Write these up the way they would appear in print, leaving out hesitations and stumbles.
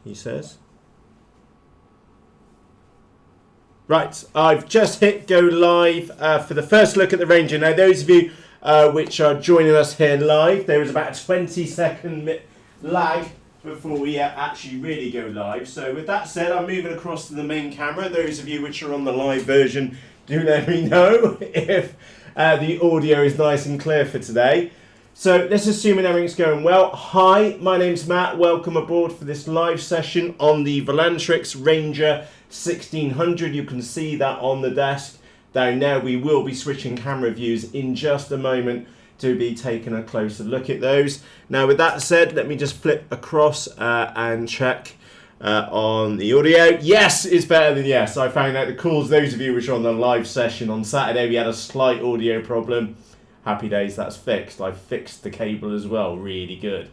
he says. Right, I've just hit go live for the first look at the Ranger. Now, those of you which are joining us here live, there is about a 20-second lag before we actually really go live. So with that said, I'm moving across to the main camera. Those of you which are on the live version, do let me know if the audio is nice and clear for today. So let's assume everything's going well. Hi, my name's Matt. Welcome aboard for this live session on the Volantrix Ranger 1600. You can see that on the desk down there. We will be switching camera views in just a moment to be taking a closer look at those. Now with that said, let me just flip across and check on the audio. Yes, it's better than yes. I found out the calls, those of you which are on the live session on Saturday, we had a slight audio problem. Happy days, that's fixed. I fixed the cable as well, really good.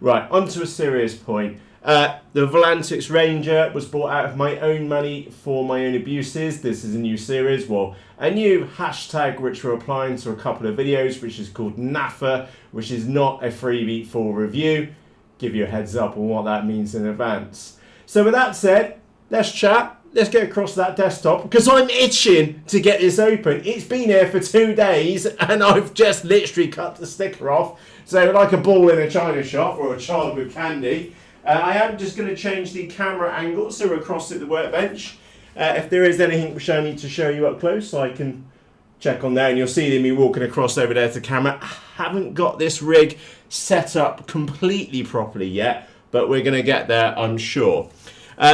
Right, on to a serious point. The Volantrix Ranger was bought out of my own money for my own abuses. This is a new series, well, a new hashtag which we're applying to a couple of videos, which is called NAFA, which is not a freebie for review. Give you a heads up on what that means in advance. So with that said, let's chat. Let's get across that desktop because I'm itching to get this open. It's been here for 2 days and I've just literally cut the sticker off. So like a ball in a china shop or a child with candy. I am just going to change the camera angle so we're across at the workbench. If there is anything which I need to show you up close, I can check on there and you'll see me walking across over there to the camera. I haven't got this rig set up completely properly yet, but we're going to get there, I'm sure.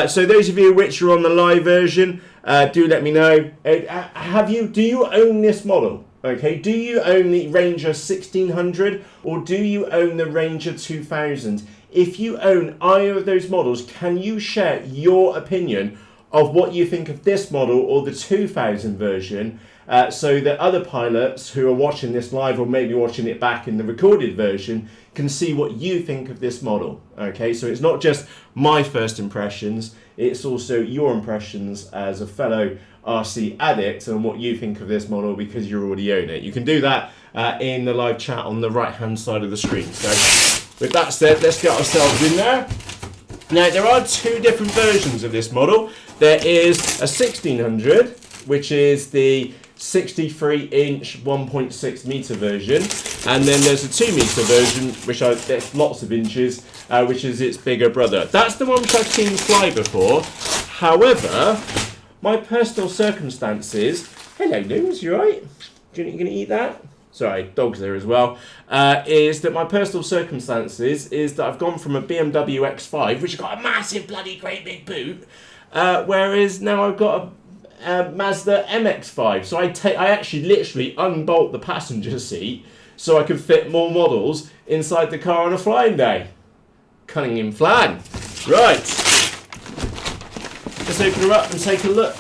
So those of you which are on the live version, do let me know. Do you own this model? Okay, do you own the Ranger 1600 or do you own the Ranger 2000? If you own either of those models, can you share your opinion of what you think of this model or the 2000 version so that other pilots who are watching this live or maybe watching it back in the recorded version can see what you think of this model? Okay, so it's not just my first impressions, it's also your impressions as a fellow RC addict and what you think of this model because you already own it. You can do that in the live chat on the right hand side of the screen. So with that said, let's get ourselves in there. Now there are two different versions of this model. There is a 1600, which is the 63-inch 1.6 meter version, and then there's a 2 meter version, which there's lots of inches, which is its bigger brother. That's the one which I've seen fly before. However, my personal circumstances. Hello, Looms, you right? You gonna eat that? Sorry, dog's there as well. Is that my personal circumstances is that I've gone from a BMW X5, which has got a massive bloody great big boot, whereas now I've got a Mazda MX-5. So I actually literally unbolt the passenger seat so I can fit more models inside the car on a flying day. Cunning in flan. Right. Let's open her up and take a look.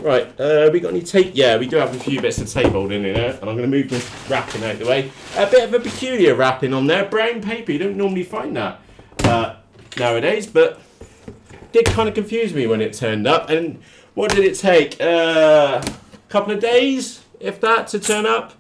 Right, we got any tape? Yeah, we do have a few bits of tape holding in there, and I'm going to move this wrapping out of the way. A bit of a peculiar wrapping on there, brown paper. You don't normally find that nowadays, but did kind of confuse me when it turned up. And what did it take? A couple of days, if that, to turn up.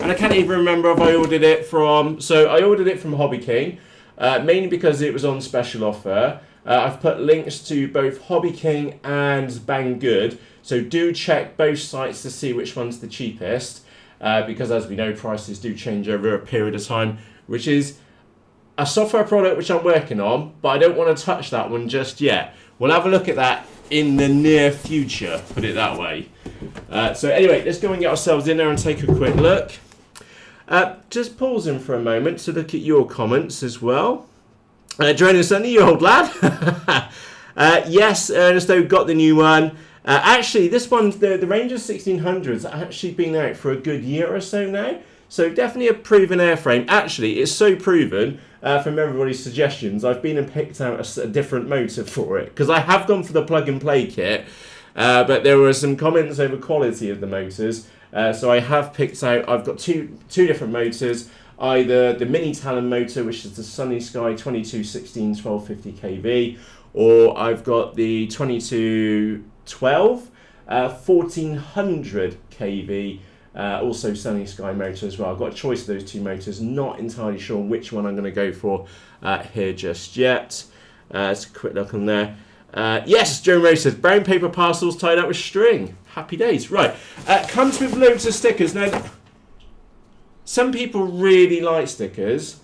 And I can't even remember if I ordered it from. So I ordered it from Hobby King, mainly because it was on special offer. I've put links to both Hobby King and Banggood. So do check both sites to see which one's the cheapest, because as we know, prices do change over a period of time, which is a software product which I'm working on, but I don't want to touch that one just yet. We'll have a look at that in the near future, put it that way. So anyway, let's go and get ourselves in there and take a quick look. Just pausing for a moment to look at your comments as well. Joining us, you old lad. Yes, Ernesto got the new one. Actually, this one, the Ranger 1600's actually been out for a good year or so now. So definitely a proven airframe. Actually, it's so proven from everybody's suggestions. I've been and picked out a different motor for it. Because I have gone for the plug-and-play kit. But there were some comments over quality of the motors. So I have picked out, I've got two different motors. Either the mini Talon motor, which is the Sunny Sky 2216 1250 kV, or I've got the 2212 1400 kV, also Sunny Sky motor as well. I've got a choice of those two motors, not entirely sure which one I'm going to go for here just yet. Let's a quick look on there. Yes, Joe Rose says, brown paper parcels tied up with string. Happy days. Right. Comes with loads of stickers. Now, some people really like stickers,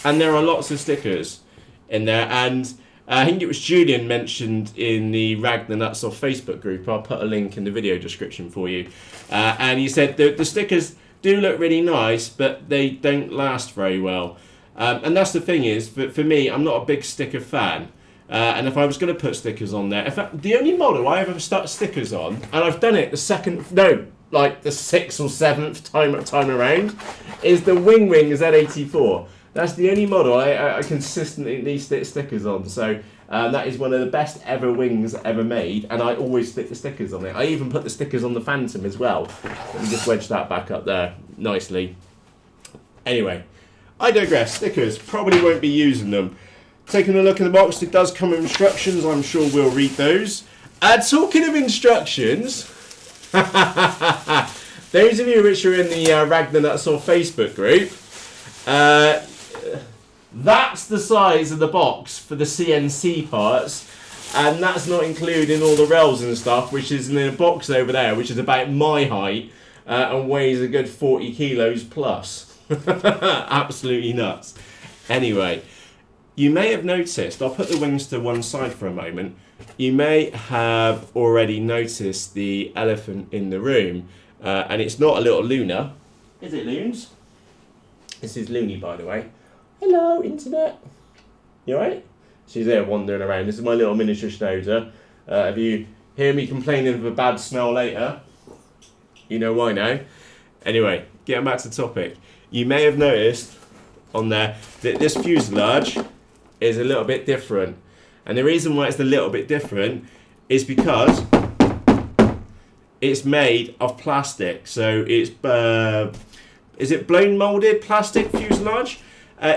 and there are lots of stickers in there. And I think it was Julian mentioned in the Rag the Nuts off Facebook group. I'll put a link in the video description for you. And he said the stickers do look really nice, but they don't last very well. And that's the thing is, for me, I'm not a big sticker fan. And if I was going to put stickers on there, in fact, the only model I ever stuck stickers on, and I've done it the 6th or 7th time around, is the Wings Z84. That's the only model I consistently stick stickers on. So that is one of the best ever wings ever made, and I always stick the stickers on it. I even put the stickers on the Phantom as well. Let me just wedge that back up there nicely. Anyway, I digress. Stickers, probably won't be using them. Taking a look in the box, it does come with instructions. I'm sure we'll read those. Talking of instructions, those of you which are in the Rag the Nuts or Facebook group, that's the size of the box for the CNC parts, and that's not including all the rails and stuff, which is in a box over there, which is about my height and weighs a good 40 kilos plus. Absolutely nuts. Anyway, you may have noticed, I'll put the wings to one side for a moment, you may have already noticed the elephant in the room, and it's not a little Luna. Is it Loons? This is Loony, by the way. Hello, internet. You alright? She's there wandering around. This is my little miniature schnauzer. If you hear me complaining of a bad smell later, you know why now. Anyway, getting back to the topic. You may have noticed on there that this fuselage is a little bit different. And the reason why it's a little bit different is because it's made of plastic. So it's, is it blown molded plastic fuselage?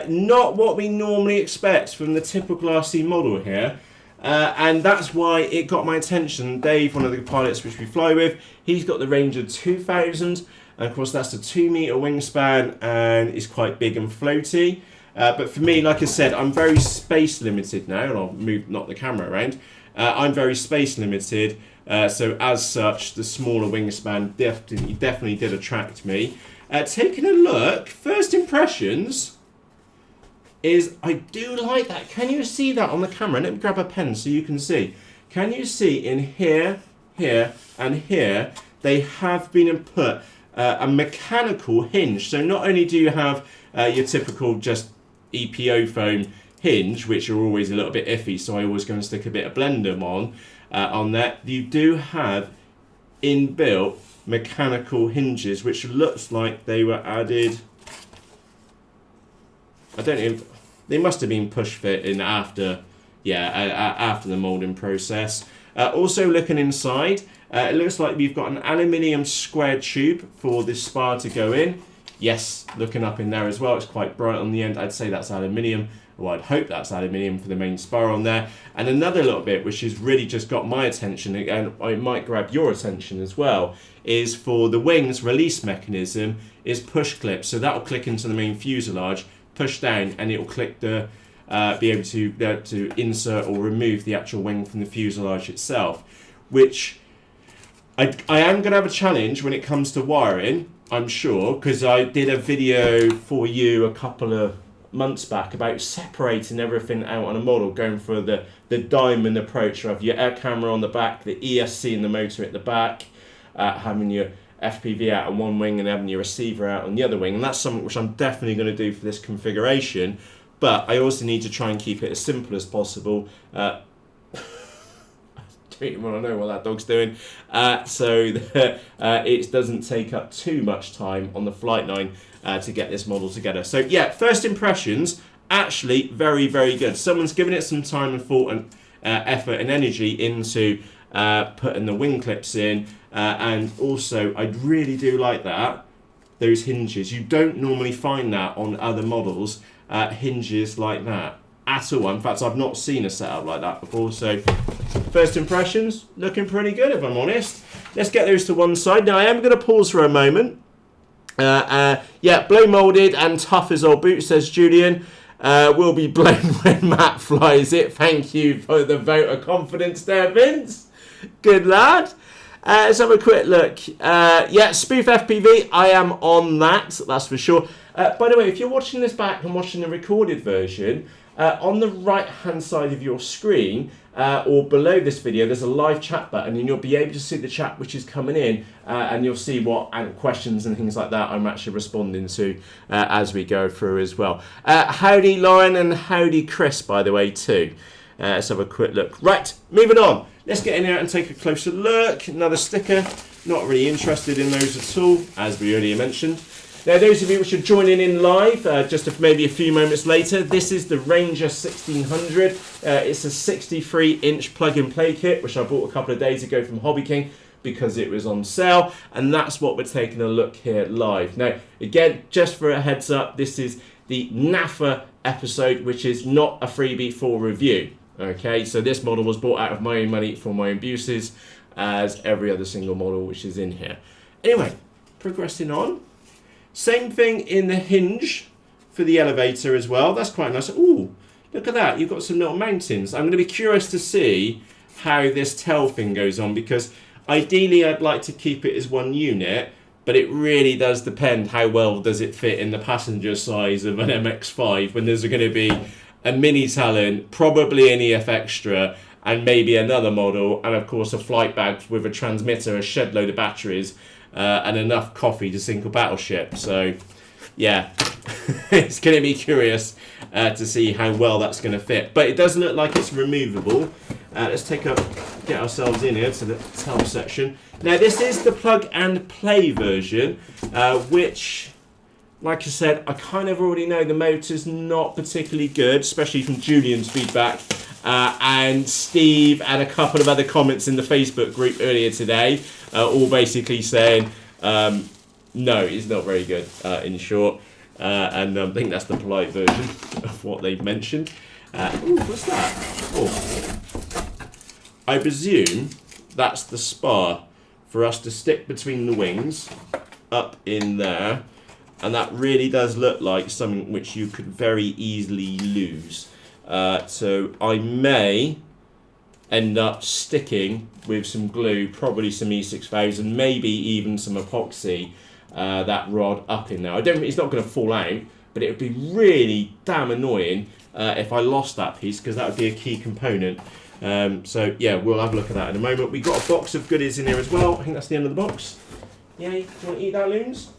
Not what we normally expect from the typical RC model here. And that's why it got my attention. Dave, one of the pilots which we fly with, he's got the range of 2000. And of course that's a 2 meter wingspan and is quite big and floaty. But for me, like I said, I'm very space limited now, and I'll knock the camera around. I'm very space limited, so as such, the smaller wingspan definitely did attract me. Taking a look, first impressions is I do like that. Can you see that on the camera? Let me grab a pen so you can see. Can you see in here, here, and here, they have been put a mechanical hinge. So not only do you have your typical just EPO foam hinge, which are always a little bit iffy, so I always go and stick a bit of blendum on that. You do have inbuilt mechanical hinges, which looks like they were added. I don't know. They must have been push fit in after, after the molding process. Also looking inside, it looks like we've got an aluminium square tube for this spar to go in. Yes, looking up in there as well, it's quite bright on the end. I'd say that's aluminium, or I'd hope that's aluminium for the main spar on there. And another little bit which has really just got my attention, and I might grab your attention as well, is for the wings release mechanism is push clip. So that'll click into the main fuselage, push down, and it'll click the be able to insert or remove the actual wing from the fuselage itself, which I am going to have a challenge when it comes to wiring, I'm sure, because I did a video for you a couple of months back about separating everything out on a model, going for the diamond approach of your air camera on the back, the ESC and the motor at the back, having your FPV out on one wing and having your receiver out on the other wing. And that's something which I'm definitely going to do for this configuration, but I also need to try and keep it as simple as possible. Don't even want to know what that dog's doing, so that it doesn't take up too much time on the flight line to get this model together. So yeah, first impressions, actually very, very good. Someone's given it some time and thought and effort and energy into putting the wing clips in, and also I really do like that, those hinges. You don't normally find that on other models, hinges like that at all. In fact, I've not seen a setup like that before. So first impressions, looking pretty good if I'm honest. Let's get those to one side. Now I am going to pause for a moment. Yeah, blow molded and tough as old boots, says Julian. will be blown when Matt flies it. Thank you for the vote of confidence there, Vince. Good lad. Let's have a quick look. Yeah, spoof FPV. I am on that. That's for sure. By the way, if you're watching this back and watching the recorded version, on the right-hand side of your screen, or below this video, there's a live chat button, and you'll be able to see the chat which is coming in, and you'll see what questions and things like that I'm actually responding to as we go through as well. Howdy Lauren, and howdy Chris, by the way, too. Let's have a quick look. Right, moving on. Let's get in here and take a closer look. Another sticker. Not really interested in those at all, as we earlier mentioned. Now, those of you which are joining in live, just maybe a few moments later, this is the Ranger 1600. It's a 63-inch plug-and-play kit, which I bought a couple of days ago from Hobby King because it was on sale, and that's what we're taking a look here live. Now, again, just for a heads up, this is the NAFA episode, which is not a freebie for review. Okay, so this model was bought out of my own money for my own uses, as every other single model which is in here. Anyway, progressing on. Same thing in the hinge for the elevator as well. That's quite nice. Ooh, look at that. You've got some little mountains. I'm going to be curious to see how this tail thing goes on, because ideally I'd like to keep it as one unit, but it really does depend how well does it fit in the passenger size of an MX-5 when there's going to be a mini Talon, probably an EF Extra, and maybe another model, and of course a flight bag with a transmitter, a shed load of batteries, and enough coffee to sink a battleship. So, yeah, it's going to be curious to see how well that's going to fit. But it does look like it's removable. Let's get ourselves in here to the tail section. Now, this is the plug and play version, which, like I said, I kind of already know the motor's not particularly good, especially from Julian's feedback. And Steve and a couple of other comments in the Facebook group earlier today, all basically saying, no, it's not very good, in short. And I think that's the polite version of what they've mentioned. Ooh, what's that? Oh. I presume that's the spar for us to stick between the wings, up in there. And that really does look like something which you could very easily lose. So I may end up sticking with some glue, probably some E6000, maybe even some epoxy, that rod up in there. It's not going to fall out, but it would be really damn annoying if I lost that piece, because that would be a key component. So yeah, we'll have a look at that in a moment. We've got a box of goodies in here as well. I think that's the end of the box. Yeah, you want to eat that, Loons?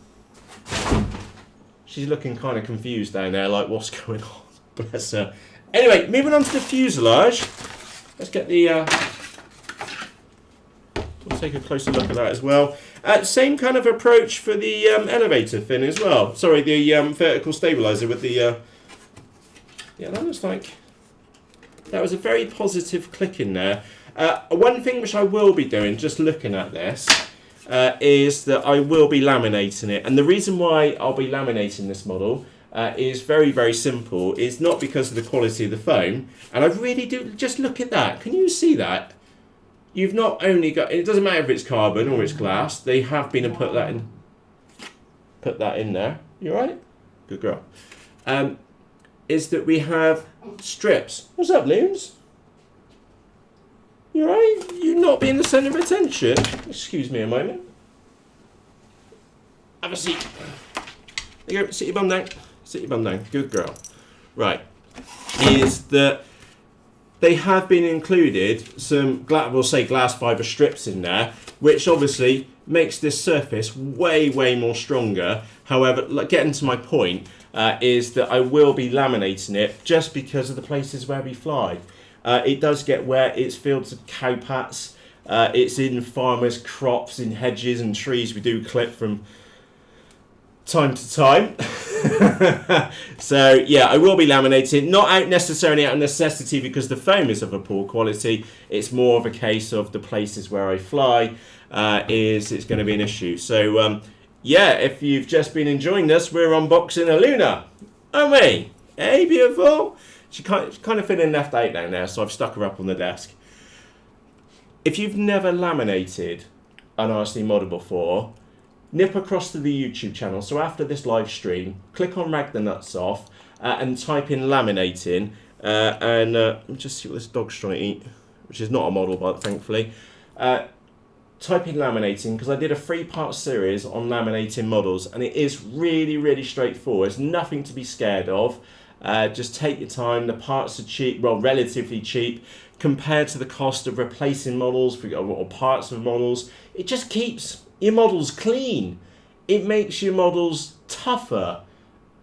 She's looking kind of confused down there, like, what's going on? Bless her. Anyway, moving on to the fuselage. Let's get the... we'll take a closer look at that as well. Same kind of approach for the elevator fin as well. Sorry, the vertical stabilizer with the... yeah, that looks like... that was a very positive click in there. One thing which I will be doing, just looking at this, is that I will be laminating it. And the reason why I'll be laminating this model is very, very simple. It's not because of the quality of the foam. And I really do, just look at that. Can you see that? You've not only got, it doesn't matter if it's carbon or it's glass, they have been and put that in there. You alright? Good girl. Is that we have strips. What's up, Loons? You alright? You're not being the centre of attention. Excuse me a moment. Have a seat. There you go. Sit your bum down. Sit your bum down. Good girl. Right. Is that they have been included some, we'll say, glass fibre strips in there, which obviously makes this surface way, way more stronger. However, getting to my point, is that I will be laminating it just because of the places where we fly. It does get wet. It's fields of cowpats. It's in farmers' crops, in hedges and trees. We do clip from time to time. So yeah, I will be laminating, not out necessarily out of necessity because the foam is of a poor quality. It's more of a case of the places where I fly it's going to be an issue. So yeah, if you've just been enjoying this, we're unboxing a Luna, aren't we? Hey, beautiful. She's kind of feeling left out down there, so I've stuck her up on the desk. If you've never laminated an RC model before, nip across to the YouTube channel. So after this live stream, click on Rag the Nuts Off, and type in laminating, and let me just see what this dog's trying to eat, which is not a model, but thankfully. Type in laminating, because I did a 3-part series on laminating models, and it is really, really straightforward. It's nothing to be scared of. Just take your time. The parts are cheap, well, relatively cheap, compared to the cost of replacing models or parts of models. It just keeps your models clean. It makes your models tougher,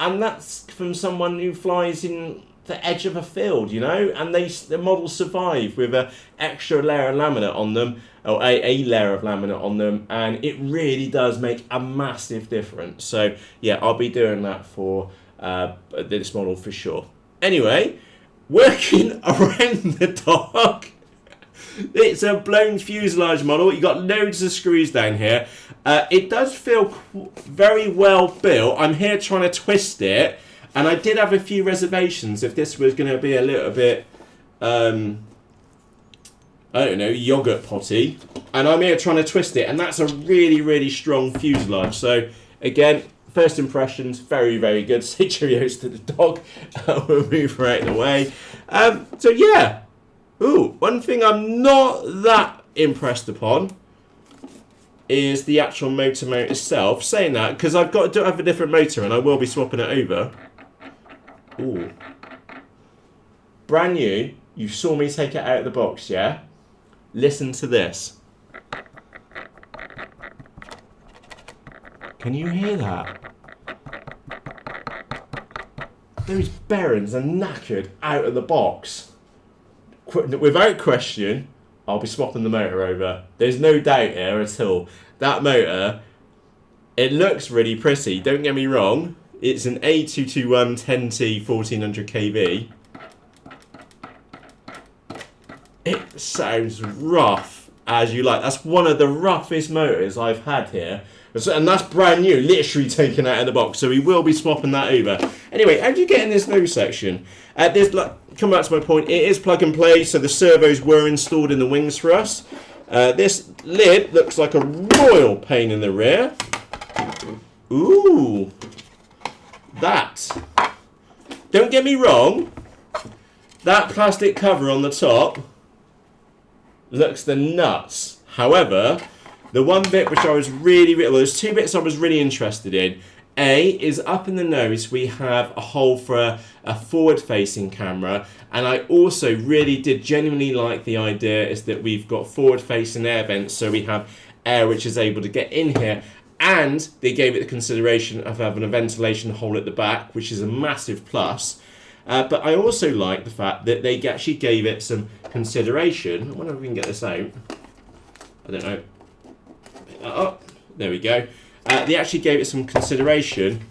and that's from someone who flies in the edge of a field, you know, and the models survive with an extra layer of laminate on them, or a layer of laminate on them, and it really does make a massive difference. So yeah, I'll be doing that for this model for sure. Anyway, working around the dog. It's a blown fuselage model. You got loads of screws down here. It does feel very well built. I'm here trying to twist it, and I did have a few reservations if this was going to be a little bit, I don't know, yogurt potty. And I'm here trying to twist it, and that's a really, really strong fuselage. So again, first impressions, very, very good. Say cheerios to the dog. We'll move her out of the way. So yeah. Ooh, one thing I'm not that impressed upon is the actual motor mount itself. Saying that, because I've got to have a different motor, and I will be swapping it over. Ooh. Brand new. You saw me take it out of the box, yeah? Listen to this. Can you hear that? Those bearings are knackered out of the box. Without question, I'll be swapping the motor over. There's no doubt here at all. That motor, it looks really pretty, don't get me wrong. It's an A221 10T 1400 kV. It sounds rough as you like. That's one of the roughest motors I've had here. And that's brand new, literally taken out of the box. So we will be swapping that over. Anyway, how do you get in this nose section? Come back to my point, it is plug and play, so the servos were installed in the wings for us. This lid looks like a royal pain in the rear. Ooh. That. Don't get me wrong, that plastic cover on the top looks the nuts. However, the one bit which I was well, there's two bits I was really interested in. A is up in the nose we have a hole for a forward-facing camera, and I also really did genuinely like the idea is that we've got forward-facing air vents, so we have air which is able to get in here, and they gave it the consideration of having a ventilation hole at the back, which is a massive plus. But I also like the fact that they actually gave it some consideration. I wonder if we can get this out. I don't know. Oh, there we go. They actually gave it some consideration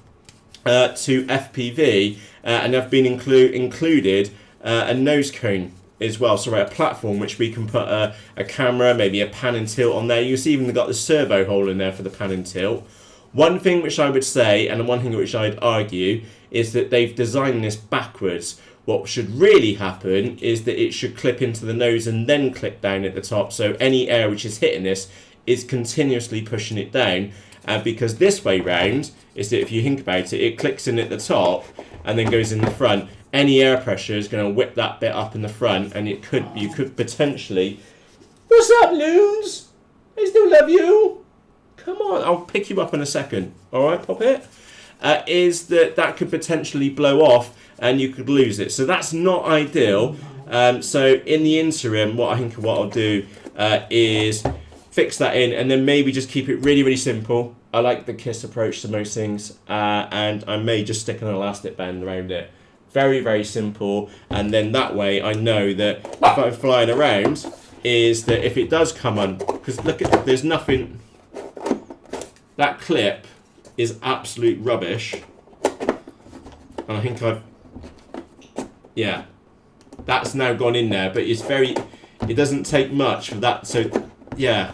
to FPV, and have been included a nose cone as well. So a platform which we can put a camera, maybe a pan and tilt on there. You see even got the servo hole in there for the pan and tilt. One thing which I would say, and one thing which I'd argue, is that they've designed this backwards. What should really happen is that it should clip into the nose and then clip down at the top, so any air which is hitting this is continuously pushing it down. Because this way round is that if you think about it, it clicks in at the top and then goes in the front. Any air pressure is going to whip that bit up in the front, and you could potentially. What's up, Loons? I still love you. Come on, I'll pick you up in a second. All right, Poppet. Is that could potentially blow off and you could lose it. So that's not ideal. So in the interim, what I'll do is fix that in, and then maybe just keep it really, really simple. I like the KISS approach to most things, and I may just stick an elastic band around it. Very, very simple, and then that way I know that if I'm flying around, is that if it does come on, because look at, there's nothing, that clip is absolute rubbish, and I think yeah, that's now gone in there, but it doesn't take much for that, so yeah,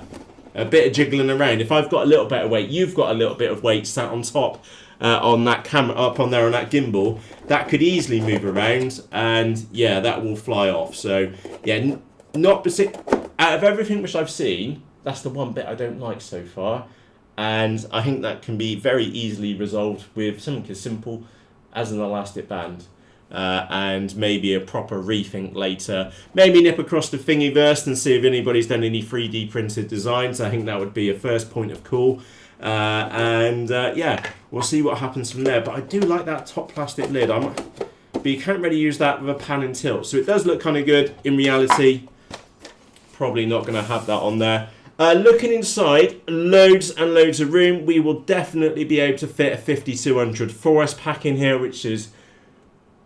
a bit of jiggling around. If I've got a little bit of weight, you've got a little bit of weight sat on top on that camera, up on there on that gimbal, that could easily move around, and yeah, that will fly off. So yeah, out of everything which I've seen, that's the one bit I don't like so far, and I think that can be very easily resolved with something as simple as an elastic band. And maybe a proper rethink later. Maybe nip across to Thingiverse and see if anybody's done any 3D printed designs. I think that would be a first point of call. Yeah, we'll see what happens from there. But I do like that top plastic lid. But you can't really use that with a pan and tilt. So it does look kind of good. In reality, probably not going to have that on there. Looking inside, loads and loads of room. We will definitely be able to fit a 5200 4S pack in here, which is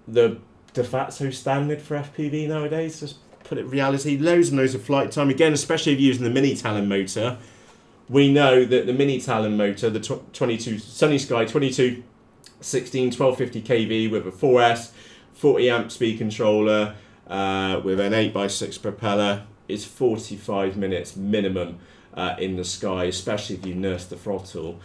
the de facto standard for FPV nowadays. Just put it in reality, loads and loads of flight time. Again, especially if you're using the mini Talon motor. We know that the mini Talon motor, the 22 Sunny Sky 2216 1250 kV with a 4S, 40 amp speed controller, with an 8x6 propeller, is 45 minutes minimum in the sky, especially if you nurse the throttle.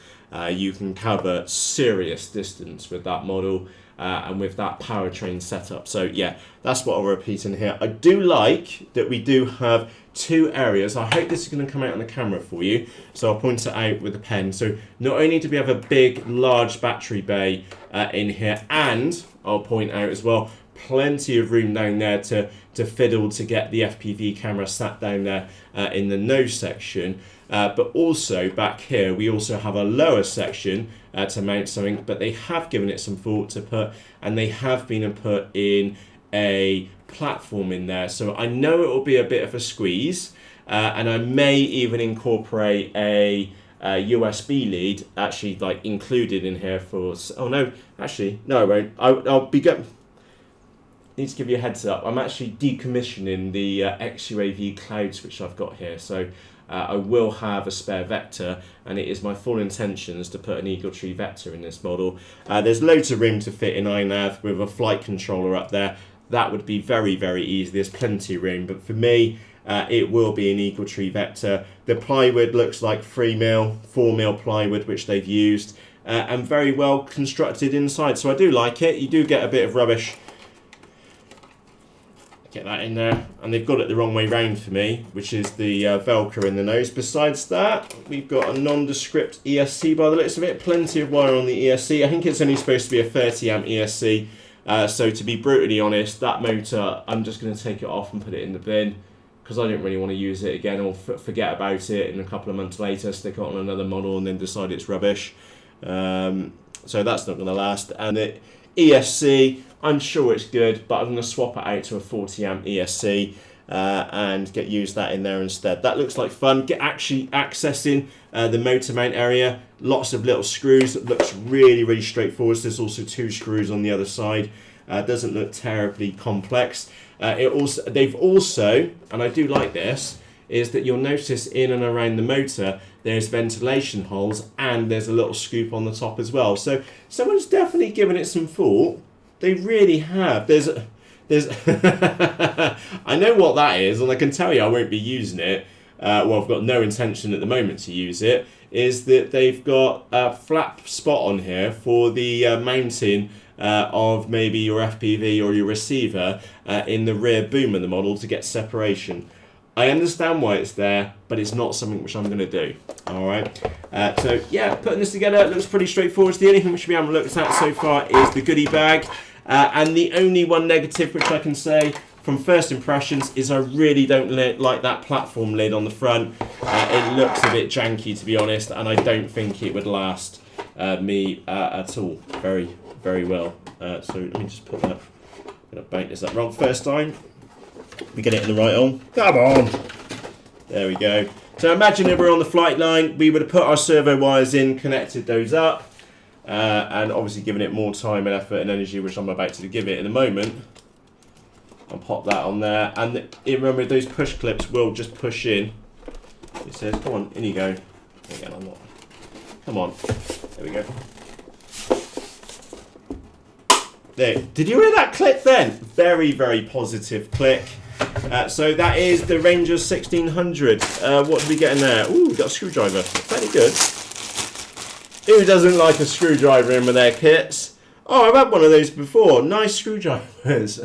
You can cover serious distance with that model. And with that powertrain setup. So yeah, that's what I'll repeat in here. I do like that we do have two areas. I hope this is going to come out on the camera for you. So I'll point it out with a pen. So not only do we have a big, large battery bay in here, and I'll point out as well, plenty of room down there to fiddle to get the FPV camera sat down there in the nose section. But also back here, we also have a lower section to mount something, but they have given it some thought to put, and they have been put in a platform in there. So I know it will be a bit of a squeeze, and I may even incorporate a USB lead actually like included in here for, oh no, actually, no I won't. I'll be good. Need to give you a heads up. I'm actually decommissioning the XUAV clouds which I've got here, so I will have a spare vector, and it is my full intentions to put an Eagle Tree vector in this model. There's loads of room to fit in iNav with a flight controller up there. That would be very, very easy. There's plenty of room, but for me, it will be an Eagle Tree vector. The plywood looks like 3mm, 4mm plywood, which they've used, and very well constructed inside. So I do like it. You do get a bit of rubbish. Get that in there, and they've got it the wrong way round for me, which is the Velcro in the nose. Besides that, we've got a nondescript ESC by the looks of it. Plenty of wire on the ESC. I think it's only supposed to be a 30 amp ESC. So to be brutally honest, that motor, I'm just going to take it off and put it in the bin, because I don't really want to use it again, or forget about it and a couple of months later stick it on another model and then decide it's rubbish. So that's not going to last. And the ESC, I'm sure it's good, but I'm going to swap it out to a 40 amp ESC and use that in there instead. That looks like fun. Get actually accessing the motor mount area. Lots of little screws. It looks really, really straightforward. There's also 2 screws on the other side. Doesn't look terribly complex. They've also, and I do like this, is that you'll notice in and around the motor there's ventilation holes, and there's a little scoop on the top as well. So someone's definitely given it some thought. They really have. There's I know what that is, and I can tell you I won't be using it. Well, I've got no intention at the moment to use it. Is that they've got a flap spot on here for the mounting of maybe your FPV or your receiver in the rear boom of the model to get separation. I understand why it's there, but it's not something which I'm going to do. All right. So yeah, putting this together looks pretty straightforward. The only thing which we haven't looked at so far is the goodie bag. And the only one negative which I can say from first impressions is I really don't like that platform lid on the front. It looks a bit janky, to be honest, and I don't think it would last me at all very, very well. So let me just put that. I'm going to bank this up wrong first time. We get it in the right hole. Come on. There we go. So imagine if we're on the flight line, we would have put our servo wires in, connected those up, and obviously given it more time and effort and energy, which I'm about to give it in a moment. I'll pop that on there, and remember those push clips will just push in. It says, come on, in you go. Again, I'm not. Come on. There we go. There. Did you hear that click then? Very, very positive click. So that is the Ranger 1600. What did we get in there? Ooh, we got a screwdriver. Fairly good. Who doesn't like a screwdriver in with their kits? Oh, I've had one of those before. Nice screwdrivers.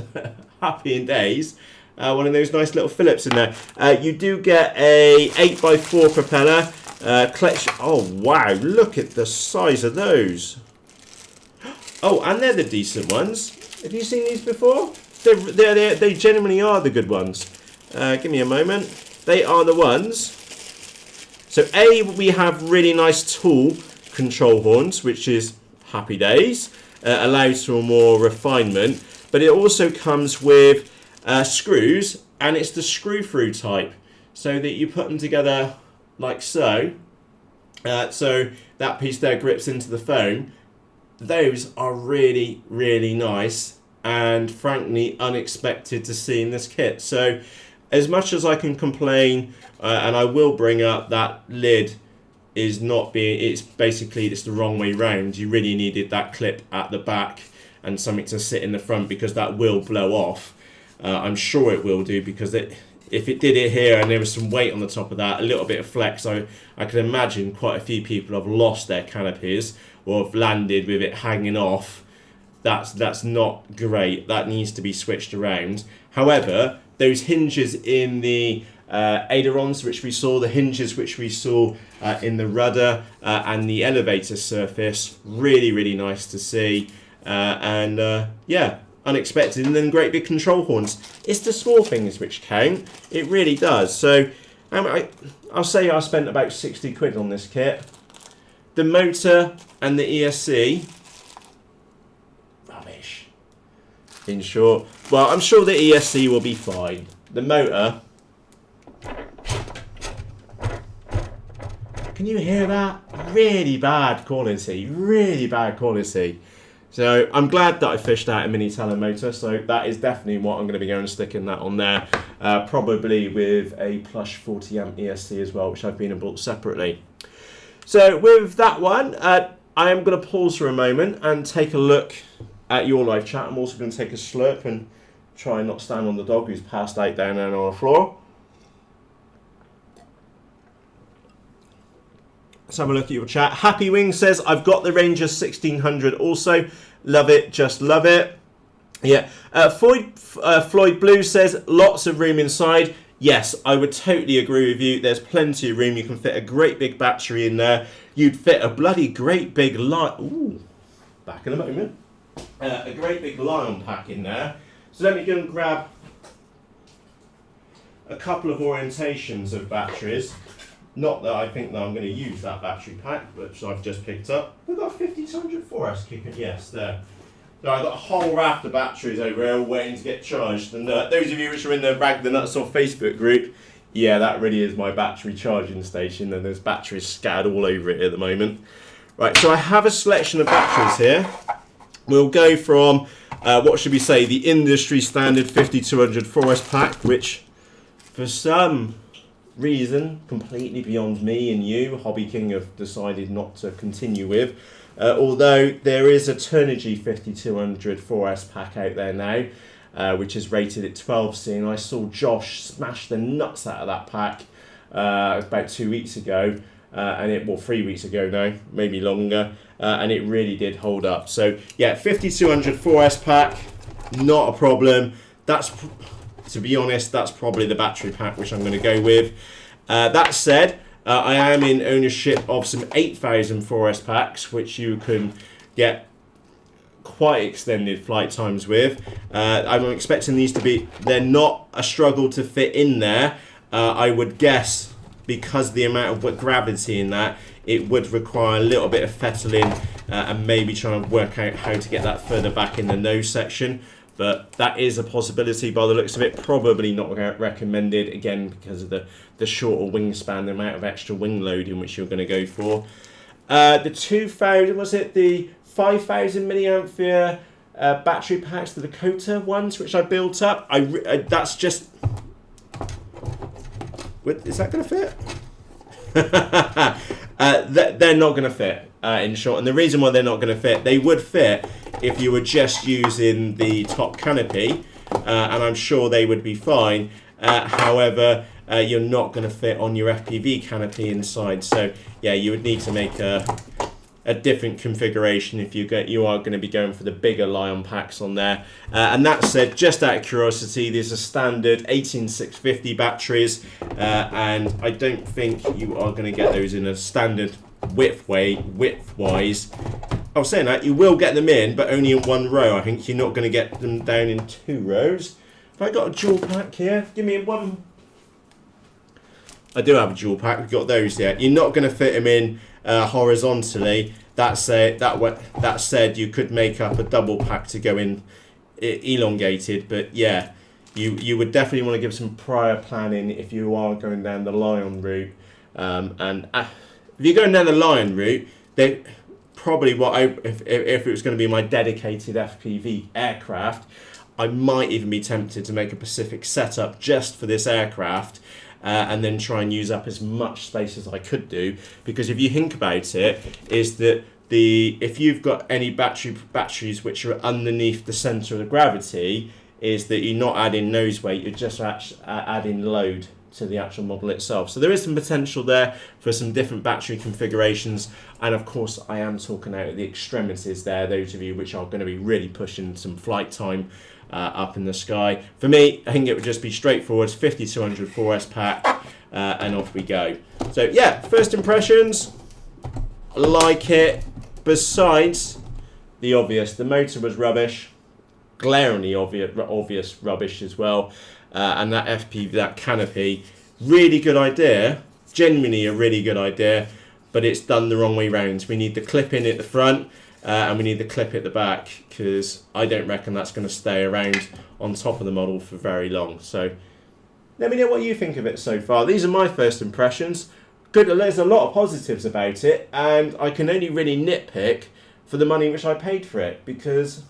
Happy in days. One of those nice little Phillips in there. You do get a 8x4 propeller. Clutch. Oh, wow. Look at the size of those. Oh, and they're the decent ones. Have you seen these before? They genuinely are the good ones. Give me a moment. They are the ones. So A, we have really nice tall control horns, which is happy days. Allows for more refinement. But it also comes with screws, and it's the screw-through type. So that you put them together like so. So that piece there grips into the foam. Those are really, really nice and frankly unexpected to see in this kit. So as much as I can complain, and I will bring up that lid is not being, it's the wrong way round. You really needed that clip at the back and something to sit in the front, because that will blow off. I'm sure it will do, because if it did it here and there was some weight on the top of that, a little bit of flex, I can imagine quite a few people have lost their canopies or have landed with it hanging off. That's not great. That needs to be switched around. However, those hinges in the ailerons which we saw, the hinges which we saw in the rudder and the elevator surface, really, really nice to see. Yeah, unexpected. And then great big control horns. It's the small things which count. It really does. So I'll say I spent about 60 quid on this kit. The motor and the ESC, rubbish. In short, well, I'm sure the ESC will be fine. The motor, can you hear that? Really bad quality, really bad quality. So I'm glad that I fished out a mini Talon motor. So that is definitely what I'm going to be going and sticking that on there. Probably with a plush 40 amp ESC as well, which I've been and bought separately. So with that one, I am going to pause for a moment and take a look at your live chat. I'm also going to take a slurp and try and not stand on the dog who's passed out down there on the floor. Let's have a look at your chat. Happy Wing says, I've got the Ranger 1600 also. Love it, just love it. Yeah. Floyd Blue says, lots of room inside. Yes, I would totally agree with you. There's plenty of room. You can fit a great big battery in there. You'd fit a bloody great big light. Ooh, back in a moment. A great big Lion pack in there. So let me go and grab a couple of orientations of batteries. Not that I think that I'm going to use that battery pack, which I've just picked up. We've got 5200 4S kicking. Yes, there. So I've got a whole raft of batteries over here waiting to get charged. And those of you which are in the Rag the Nuts on Facebook group, yeah, that really is my battery charging station. And there's batteries scattered all over it at the moment. Right, so I have a selection of batteries here. We'll go from, what should we say, the industry standard 5200 4S pack, which for some reason, completely beyond me and you, Hobby King have decided not to continue with. Although there is a Turnigy 5200 4S pack out there now, which is rated at 12C, and I saw Josh smash the nuts out of that pack about 2 weeks ago, well, 3 weeks ago now, maybe longer, and it really did hold up. So yeah, 5200 4S pack, not a problem. That's, to be honest, that's probably the battery pack which I'm going to go with. That said, I am in ownership of some 8000 4S packs, which you can get quite extended flight times with. I'm expecting these to be, they're not a struggle to fit in there. I would guess, because the amount of gravity in that, it would require a little bit of fettling and maybe trying to work out how to get that further back in the nose section. But that is a possibility by the looks of it. Probably not recommended, again, because of the shorter wingspan, the amount of extra wing loading which you're going to go for. The 2000, was it the 5000 milliampere battery packs, the Dakota ones, which I built up? That's just... Is that going to fit? They're not going to fit, in short. And the reason why they're not going to fit, they would fit if you were just using the top canopy, and I'm sure they would be fine. However, you're not going to fit on your FPV canopy inside. So yeah, you would need to make a different configuration if you are going to be going for the bigger Lion packs on there. And that said, just out of curiosity, there's a standard 18650 batteries, and I don't think you are going to get those in a standard width-wise I was saying that you will get them in, but only in one row. I think you're not going to get them down in 2 rows. Have I got a dual pack here? Give me one. I do have a dual pack. We've got those there. You're not going to fit them in horizontally. That said, you could make up a double pack to go in elongated. But yeah, you would definitely want to give some prior planning if you are going down the Lion route. If you're going down the Lion route, then probably if it was going to be my dedicated FPV aircraft, I might even be tempted to make a Pacific setup just for this aircraft, and then try and use up as much space as I could do. Because if you think about it, is that if you've got any batteries which are underneath the centre of the gravity, is that you're not adding nose weight, you're just adding load to the actual model itself. So there is some potential there for some different battery configurations, and of course I am talking out at the extremities there, those of you which are going to be really pushing some flight time up in the sky. For me, I think it would just be straightforward 5200 4S pack, and off we go. So yeah, first impressions, like it. Besides the obvious, the motor was rubbish, glaringly obvious rubbish as well. And that FPV, that canopy, really good idea, genuinely a really good idea, but it's done the wrong way round. We need the clip in at the front, and we need the clip at the back, because I don't reckon that's going to stay around on top of the model for very long. So let me know what you think of it so far. These are my first impressions. Good, there's a lot of positives about it, and I can only really nitpick for the money which I paid for it, because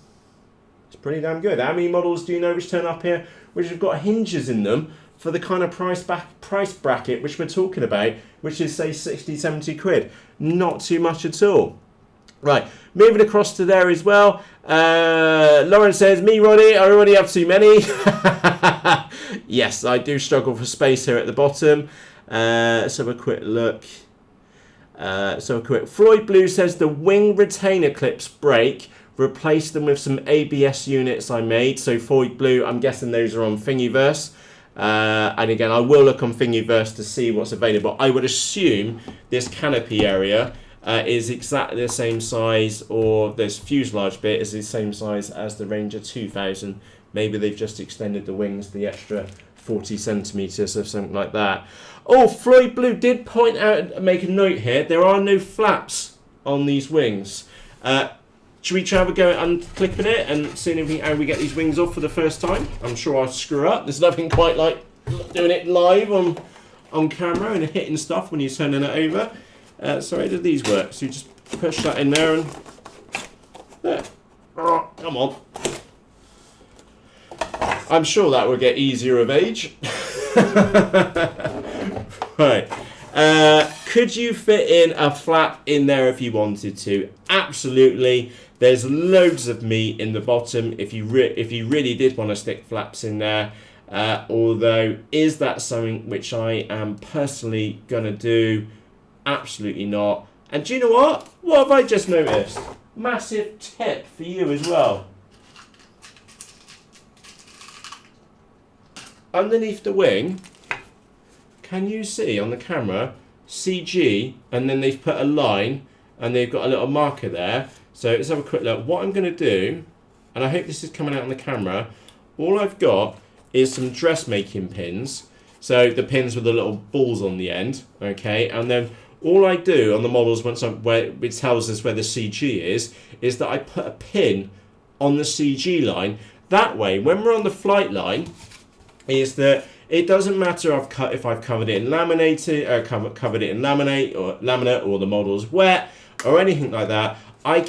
it's pretty damn good. How many models do you know which turn up here which have got hinges in them for the kind of price bracket which we're talking about, which is say 60, 70 quid? Not too much at all. Right, moving across to there as well. Lauren says, me Ronnie, I already have too many. Yes, I do struggle for space here at the bottom. Let's have a quick look. Floyd Blue says the wing retainer clips break. Replace them with some ABS units I made. So Floyd Blue, I'm guessing those are on Thingiverse. And again, I will look on Thingiverse to see what's available. I would assume this canopy area is exactly the same size, or this fuselage bit is the same size as the Ranger 2000. Maybe they've just extended the wings the extra 40 centimetres or something like that. Oh, Floyd Blue did point out, make a note here, there are no flaps on these wings. Should we try have a go at unclipping it and seeing how we get these wings off for the first time? I'm sure I'll screw up. There's nothing quite like doing it live on camera and hitting stuff when you're turning it over. So how do these work? So you just push that in there and there. Oh, come on. I'm sure that will get easier of age. Right. Could you fit in a flap in there if you wanted to? Absolutely. There's loads of meat in the bottom if you really did want to stick flaps in there. Although, is that something which I am personally going to do? Absolutely not. And do you know what? What have I just noticed? Massive tip for you as well. Underneath the wing, can you see on the camera CG, and then they've put a line and they've got a little marker there. So let's have a quick look. What I'm going to do, and I hope this is coming out on the camera, all I've got is some dressmaking pins. So the pins with the little balls on the end, okay? And then all I do on the models, it tells us where the CG is that I put a pin on the CG line. That way, when we're on the flight line, is that it doesn't matter if I've covered it in laminated, covered it in laminate, or the model's wet, or anything like that. You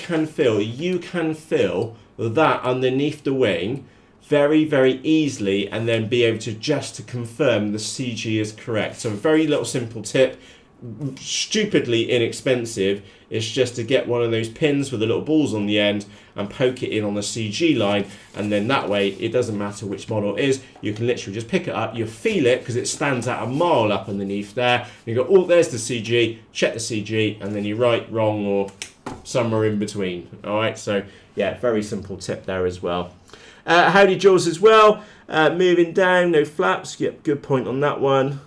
can feel that underneath the wing very, very easily, and then be able to confirm the CG is correct. So a very little simple tip, stupidly inexpensive, is just to get one of those pins with the little balls on the end and poke it in on the CG line, and then that way it doesn't matter which model it is, you can literally just pick it up, you feel it because it stands out a mile up underneath there, you go, oh, there's the CG, check the CG, and then you're right, wrong, or somewhere in between. All right, so yeah, very simple tip there as well. Howdy Jules as well, moving down, no flaps. Yep, good point on that one.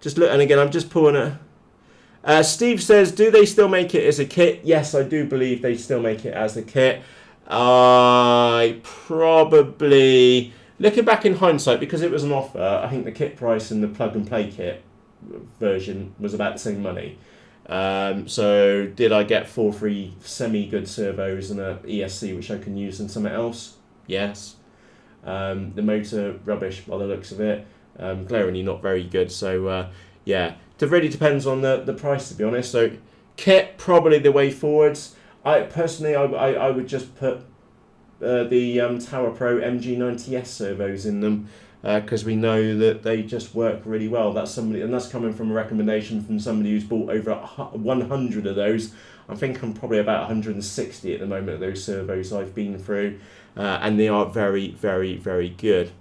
Just look, and again, I'm just pulling Steve says, do they still make it as a kit? Yes, I do believe they still make it as a kit. I probably, looking back in hindsight, because it was an offer, I think the kit price and the plug and play kit version was about the same money. So did I get 4 free semi-good servos and a ESC which I can use in something else? Yes. The motor, rubbish by the looks of it. Glaringly not very good. So yeah, it really depends on the price, to be honest. So kit, probably the way forwards. I would just put the Tower Pro MG90S servos in them, because we know that they just work really well. That's coming from a recommendation from somebody who's bought over 100 of those. I think I'm probably about 160 at the moment of those servos I've been through, and they are very, very, very good.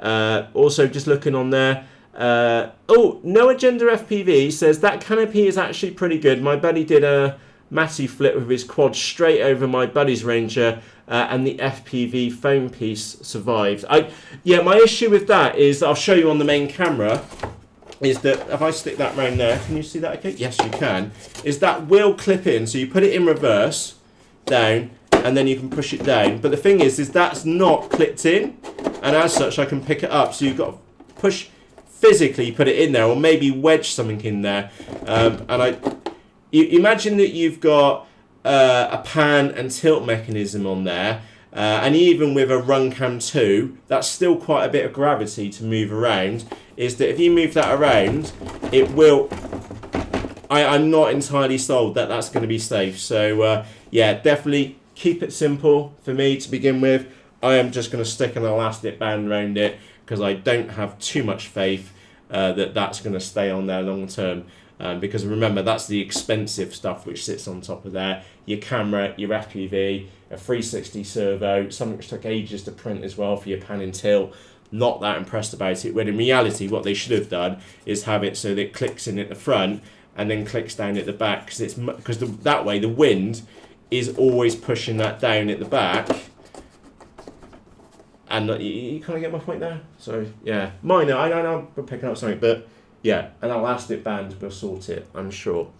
Also, just looking on there, No Agenda FPV says that canopy is actually pretty good. My buddy did a Matty flip with his quad straight over my buddy's Ranger, and the FPV foam piece survived. My issue with that is, I'll show you on the main camera, is that if I stick that round there, can you see that okay? Yes, you can. Is that will clip in, so you put it in reverse, down, and then you can push it down. But the thing is that's not clipped in, and as such I can pick it up, so you've got to push, physically put it in there, or maybe wedge something in there. You imagine that you've got a pan and tilt mechanism on there, and even with a run cam 2, that's still quite a bit of gravity to move around. Is that if you move that around, it will. I'm not entirely sold that that's going to be safe. So yeah, definitely keep it simple for me to begin with. I am just going to stick an elastic band around it because I don't have too much faith that that's going to stay on there long term. Because remember, that's the expensive stuff which sits on top of there. Your camera, your FPV, a 360 servo, something which took ages to print as well for your pan and tilt. Not that impressed about it. When in reality, what they should have done is have it so that it clicks in at the front and then clicks down at the back. Because that way the wind is always pushing that down at the back. And you kind of get my point there? So yeah, minor. I know I'm picking up something, but yeah, an elastic band will sort it, I'm sure.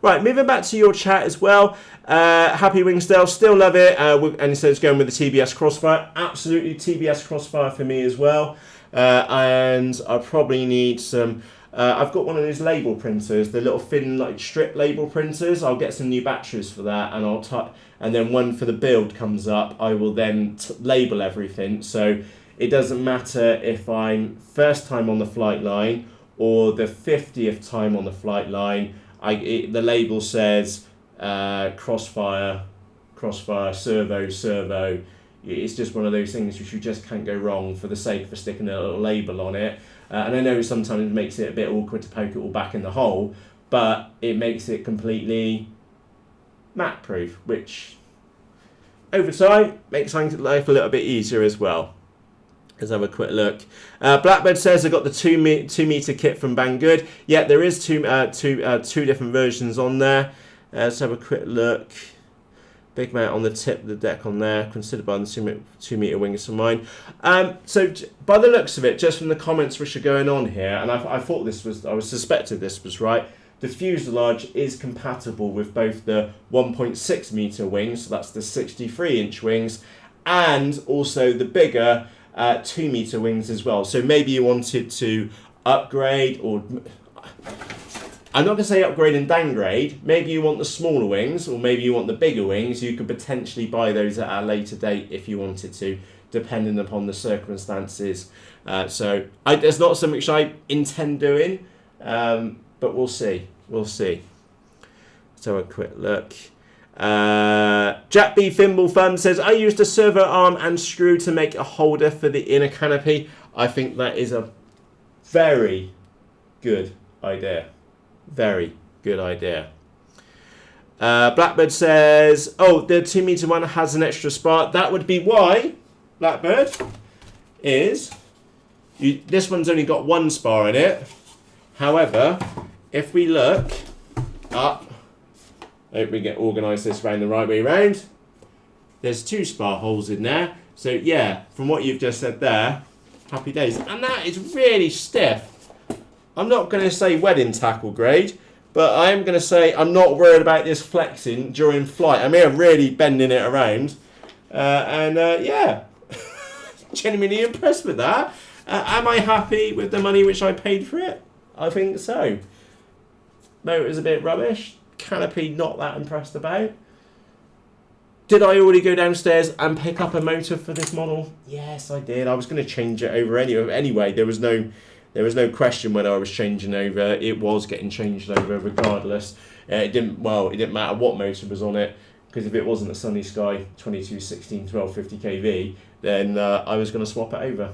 Right, moving back to your chat as well. Happy Wingsdale, still love it. And he says going with the TBS Crossfire. Absolutely, TBS Crossfire for me as well. And I probably need some. I've got one of those label printers, the little thin like strip label printers. I'll get some new batteries for that, and and then when for the build comes up, I will then label everything. So it doesn't matter if I'm first time on the flight line or the 50th time on the flight line. The label says Crossfire, servo. It's just one of those things which you just can't go wrong for the sake of sticking a little label on it. And I know sometimes it makes it a bit awkward to poke it all back in the hole, but it makes it completely mat proof, which over time makes life a little bit easier as well. Let's have a quick look. Blackbird says I got the 2 meter kit from Banggood. Yeah, there is two different versions on there. Let's have a quick look. Big mount on the tip of the deck on there. Considered by the 2 meter wings for mine. So by the looks of it, just from the comments which are going on here, and I thought I suspected this was right. The fuselage is compatible with both the 1.6 meter wings, so that's the 63-inch wings, and also the bigger 2 meter wings as well. So maybe you wanted to upgrade, or I'm not going to say upgrade and downgrade. Maybe you want the smaller wings, or maybe you want the bigger wings. You could potentially buy those at a later date if you wanted to, depending upon the circumstances. So there's not something which I intend doing, but we'll see. We'll see. So a quick look. Jack B. Thimble Fun says, I used a servo arm and screw to make a holder for the inner canopy. I think that is a very good idea. Very good idea. Blackbird says, the 2 meter one has an extra spar. That would be why, Blackbird, is this one's only got 1 spar in it. However, if we look up, I hope we get organised this round the right way round. There's 2 spar holes in there. So yeah, from what you've just said there, happy days. And that is really stiff. I'm not going to say wedding tackle grade, But I am going to say I'm not worried about this flexing during flight. I'm here really bending it around. Yeah, genuinely impressed with that. Am I happy with the money which I paid for it? I think so. Motor's a bit rubbish. Canopy, not that impressed about. Did I already go downstairs and pick up a motor for this model? Yes, I did. I was going to change it over anyway. There was no question when I was changing over. It was getting changed over regardless. It didn't matter what motor was on it, because if it wasn't a Sunny Sky 22, 16, 12, 50 kV, then I was going to swap it over.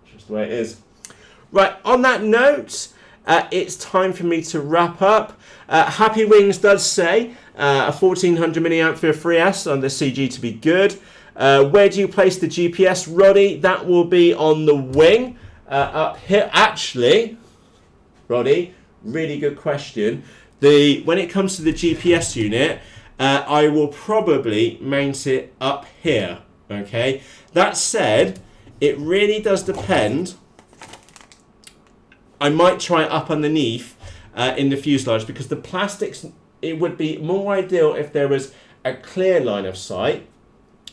Just the way it is. Right, on that note, it's time for me to wrap up. Happy Wings does say a 1400 milliamp for a 3S on the CG to be good. Where do you place the GPS, Roddy? That will be on the wing up here. Actually, Roddy, really good question. When it comes to the GPS unit, I will probably mount it up here. Okay. That said, it really does depend. I might try it up underneath in the fuselage, because the plastics, it would be more ideal if there was a clear line of sight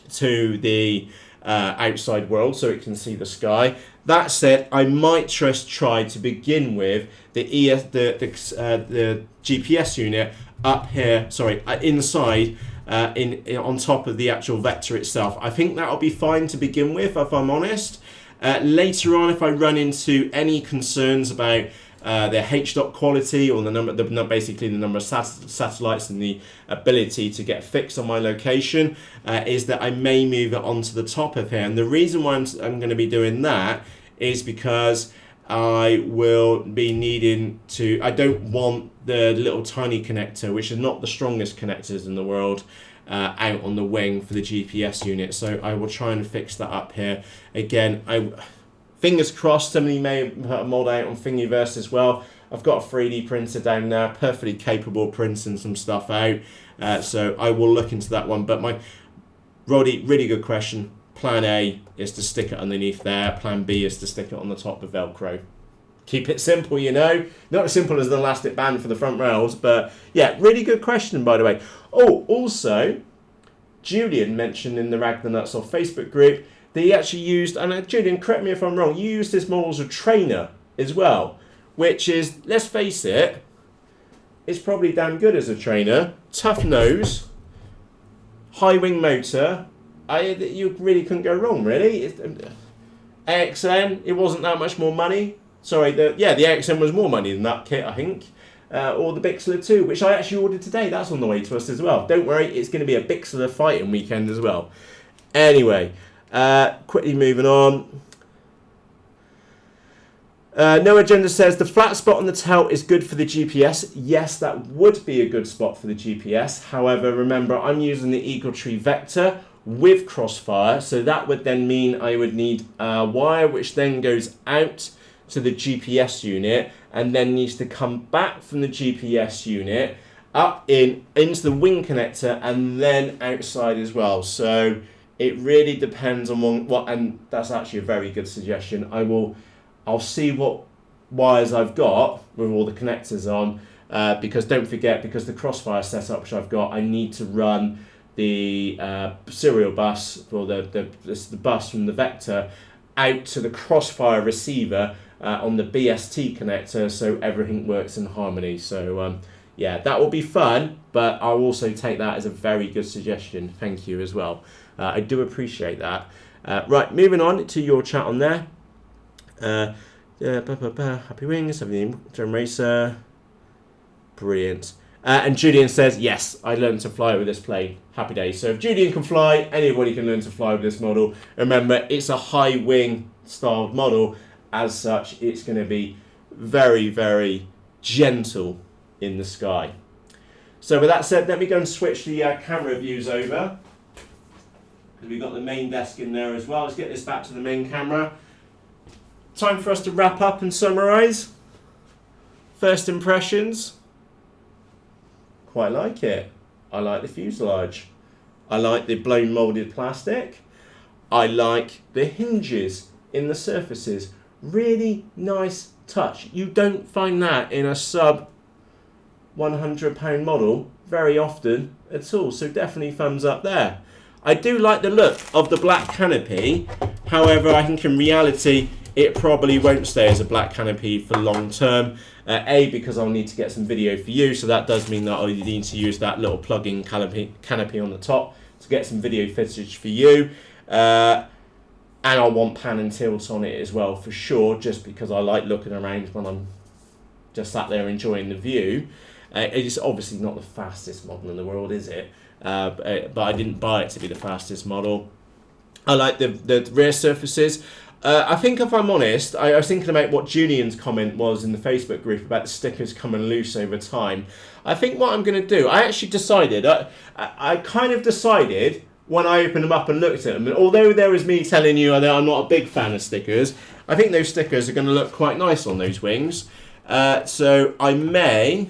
to the outside world so it can see the sky. That said, I might just try to begin with the GPS unit up here, inside on top of the actual vector itself. I think that'll be fine to begin with, if I'm honest. Later on, if I run into any concerns about their H.dot quality, or basically the number of satellites and the ability to get fixed on my location, is that I may move it onto the top of here. And the reason why I'm going to be doing that is because I will be needing to. I don't want the little tiny connector, which is not the strongest connectors in the world, out on the wing for the GPS unit. So I will try and fix that up here. Again, fingers crossed, somebody may put a mod out on Thingiverse as well. I've got a 3D printer down there, perfectly capable of printing some stuff out. So I will look into that one. But Roddy, really good question. Plan A is to stick it underneath there. Plan B is to stick it on the top of Velcro. Keep it simple, Not as simple as the elastic band for the front rails, but yeah, really good question, by the way. Oh, also, Julian mentioned in the Rag the Nuts off Facebook group that he actually used, and Julian, correct me if I'm wrong, you used this model as a trainer as well, which is, let's face it, it's probably damn good as a trainer. Tough nose, high wing motor. You really couldn't go wrong, really. AXN, it wasn't that much more money. Sorry, the AXN was more money than that kit, I think. Or the Bixler 2, which I actually ordered today. That's on the way to us as well. Don't worry, it's going to be a Bixler fighting weekend as well. Anyway, quickly moving on. No Agenda says the flat spot on the tail is good for the GPS. Yes, that would be a good spot for the GPS. However, remember, I'm using the Eagle Tree Vector with crossfire, so that would then mean I would need a wire which then goes out to the GPS unit and then needs to come back from the GPS unit up into the wing connector and then outside as well. So it really depends on what, and that's actually a very good suggestion. I'll see what wires I've got with all the connectors on, because don't forget, because the crossfire setup which I've got, I need to run the serial bus, or the bus from the Vector out to the crossfire receiver on the BST connector, so everything works in harmony. So yeah, that will be fun, but I'll also take that as a very good suggestion. Thank you as well. I do appreciate that. Right, moving on to your chat on there. Happy Wings, everything, Drum Racer. Brilliant. And Julian says, yes, I learned to fly with this plane. Happy days. So if Julian can fly, anybody can learn to fly with this model. Remember, it's a high wing styled model. As such, it's going to be very, very gentle in the sky. So with that said, let me go and switch the camera views over. We've got the main desk in there as well. Let's get this back to the main camera. Time for us to wrap up and summarise. First impressions. Quite like it. I like the fuselage. I like the blown moulded plastic. I like the hinges in the surfaces. Really nice touch. You don't find that in a sub £100 model very often at all. So definitely thumbs up there. I do like the look of the black canopy. However, I think in reality, it probably won't stay as a black canopy for long term. Because I'll need to get some video for you. So that does mean that I'll need to use that little plug-in canopy on the top to get some video footage for you. And I'll want pan and tilt on it as well for sure, just because I like looking around when I'm just sat there enjoying the view. It's obviously not the fastest model in the world, is it? But I didn't buy it to be the fastest model. I like the rear surfaces. I think if I'm honest, I was thinking about what Julian's comment was in the Facebook group about the stickers coming loose over time. I think what I'm going to do, I actually decided, I kind of decided when I opened them up and looked at them, and although there was me telling you that I'm not a big fan of stickers, I think those stickers are going to look quite nice on those wings. So I may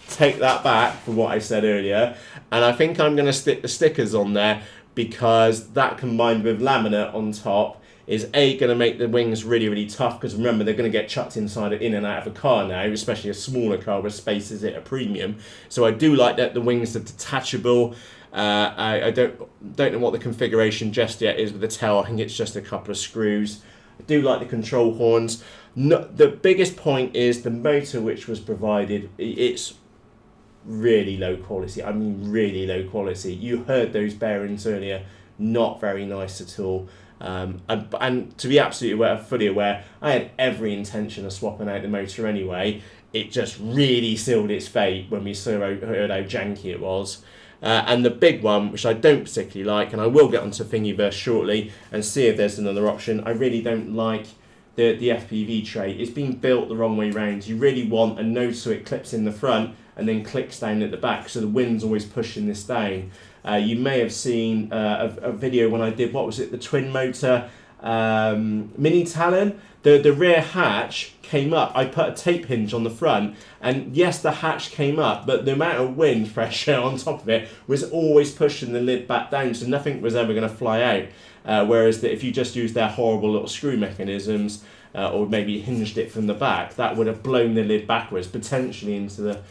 take that back for what I said earlier, and I think I'm going to stick the stickers on there because that combined with laminate on top is going to make the wings really, really tough, because remember, they're going to get chucked in and out of a car now, especially a smaller car where space is at a premium. So I do like that the wings are detachable. I don't know what the configuration just yet is with the tail. I think it's just a couple of screws. I do like the control horns. The biggest point is the motor which was provided. It's really low quality. I mean, really low quality. You heard those bearings earlier. Not very nice at all. And to be absolutely fully aware, I had every intention of swapping out the motor anyway. It just really sealed its fate when we heard how janky it was. And the big one, which I don't particularly like, and I will get onto Thingiverse shortly and see if there's another option. I really don't like the FPV tray. It's been built the wrong way round. You really want a nose so it clips in the front and then clicks down at the back, so the wind's always pushing this down. You may have seen a video when I did, what was it, the twin motor mini Talon. The rear hatch came up. I put a tape hinge on the front, and yes, the hatch came up, but the amount of wind pressure on top of it was always pushing the lid back down, so nothing was ever going to fly out. Whereas that if you just used their horrible little screw mechanisms, or maybe hinged it from the back, that would have blown the lid backwards, potentially into the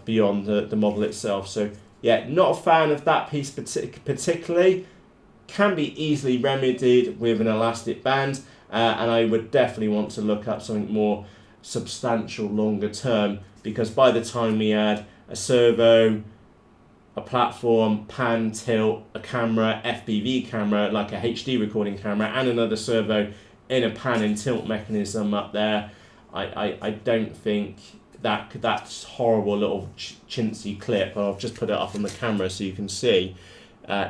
beyond the model itself. So yeah, not a fan of that piece particularly. Can be easily remedied with an elastic band, and I would definitely want to look up something more substantial longer term, because by the time we add a servo, a platform, pan, tilt, a camera, FPV camera, like a HD recording camera, and another servo in a pan and tilt mechanism up there, I don't think that horrible little chintzy clip, I'll just put it up on the camera so you can see,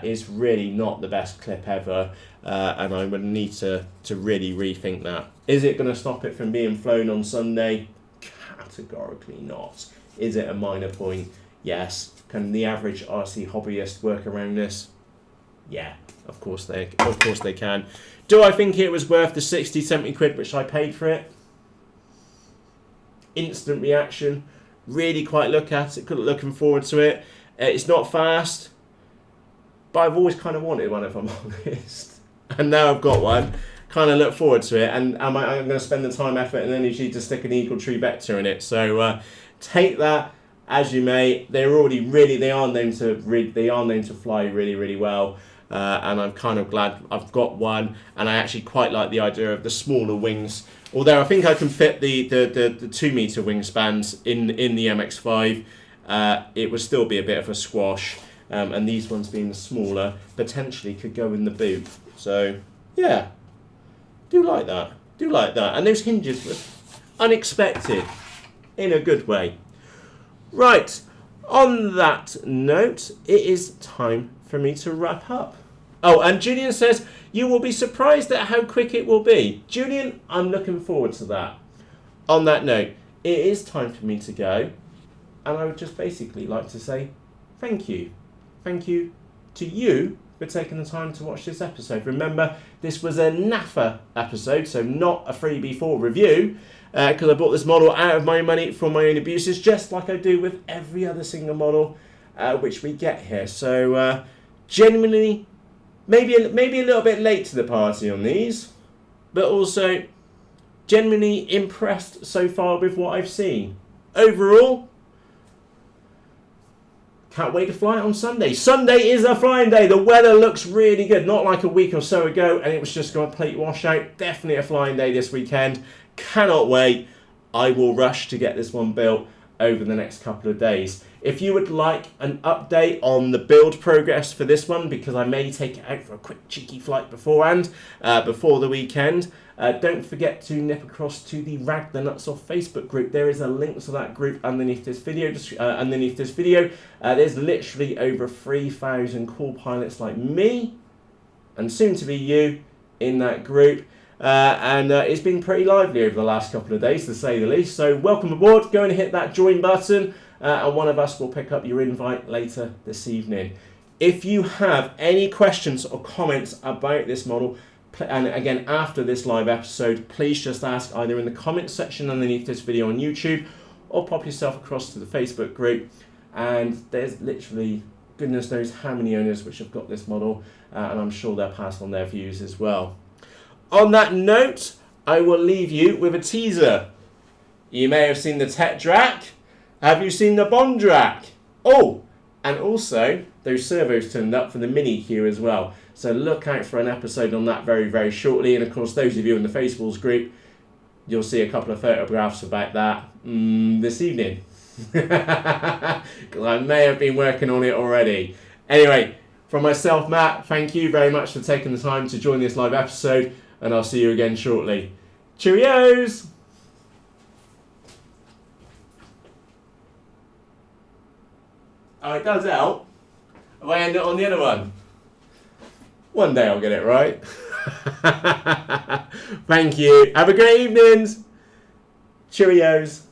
is really not the best clip ever, and I would need to really rethink that. Is it going to stop it from being flown on Sunday? Categorically not. Is it a minor point? Yes. Can the average RC hobbyist work around this? Yeah, of course they can. Do I think it was worth the 60, 70 quid which I paid for it? Instant reaction. Really quite looking forward to it. It's not fast, but I've always kind of wanted one, if I'm honest. And now I've got one. Kind of look forward to it, and I'm going to spend the time, effort, and energy to stick an equal tree vector in it. So take that as you may. They are known to fly really, really well. And I'm kind of glad I've got one, and I actually quite like the idea of the smaller wings. Although I think I can fit the 2 meter wingspans in the MX-5, it would still be a bit of a squash. And these ones being smaller potentially could go in the boot. So yeah, do like that. And those hinges were unexpected in a good way. Right, on that note, it is time for me to wrap up. Oh, and Julian says, you will be surprised at how quick it will be. Julian, I'm looking forward to that. On that note, it is time for me to go. And I would just basically like to say thank you. Thank you to you for taking the time to watch this episode. Remember, this was a NAFA episode, so not a Freebie 4 review, because I bought this model out of my money for my own abuses, just like I do with every other single model which we get here. So genuinely, maybe a little bit late to the party on these, but also genuinely impressed so far with what I've seen. Overall, can't wait to fly it on Sunday. Sunday is a flying day. The weather looks really good. Not like a week or so ago, and it was just a complete washout. Definitely a flying day this weekend. Cannot wait. I will rush to get this one built over the next couple of days. If you would like an update on the build progress for this one, because I may take it out for a quick cheeky flight beforehand, before the weekend, don't forget to nip across to the Rag the Nuts Off Facebook group. There is a link to that group underneath this video. There's literally over 3,000 cool pilots like me, and soon to be you, in that group. And it's been pretty lively over the last couple of days, to say the least. So welcome aboard. Go and hit that join button, and one of us will pick up your invite later this evening. If you have any questions or comments about this model, and again after this live episode, please just ask either in the comments section underneath this video on YouTube, or pop yourself across to the Facebook group. And there's literally goodness knows how many owners which have got this model, and I'm sure they'll pass on their views as well. On that note, I will leave you with a teaser. You may have seen the Tetrac. Have you seen the Bondrac? Oh, and also those servos turned up for the Mini here as well. So look out for an episode on that very, very shortly. And of course, those of you in the Faceballs group, you'll see a couple of photographs about that this evening. Because I may have been working on it already. Anyway, from myself, Matt, thank you very much for taking the time to join this live episode. And I'll see you again shortly. Cheerios! Oh, it does help. If I end it on the other one. One day I'll get it right. Thank you. Have a great evening. Cheerios.